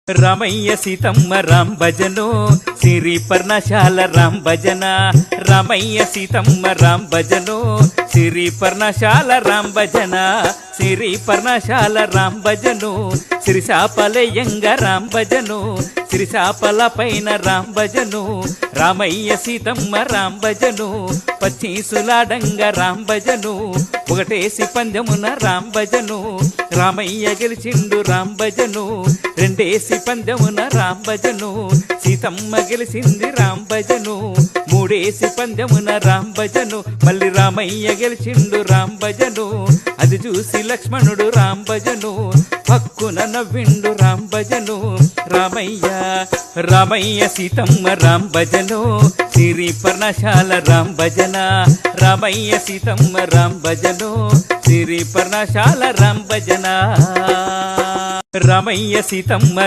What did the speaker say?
రామయ్య సీతమ్మ రామ్ భజనో సిరి పర్ణశాల రామ్ భజన రామయ్య సీతమ్మ రామ్ భజనో సిరి పర్ణశాల రామ్ భజన సిరి పర్ణశాల రామ్ భజను సిరిశాపలయంగ రామ్ భజను సిరిశాపల పైన రామ్ భజను రామయ్య సీతమ్మ రామ్ భజను పచ్చీసులాడంగ రామ్ భజను ఒకటేసి పందెమున రామ్ భజను రామయ్య గెలిచిండు రామ్ భజను రెండేసి పందెమున రామ్ భజను సీతమ్మ గెలిచింది రామ్ భజను మూడేసి పందెమున రామ్ భజను మళ్ళీ రామయ్య గెలిచిండు రామ్ భజను అది చూసి లక్ష్మణుడు రామ్ భజను పక్కున నవ్విండు రామ్ భజను రామయ్య సీతమ్మ రామ్ భజను సిరి పర్ణశాల రామ్ భజన రామయ్య సీతమ్మ రామ్ భజను సిరి పర్ణశాల రామ్ భజన రామయ్య సీతమ్మ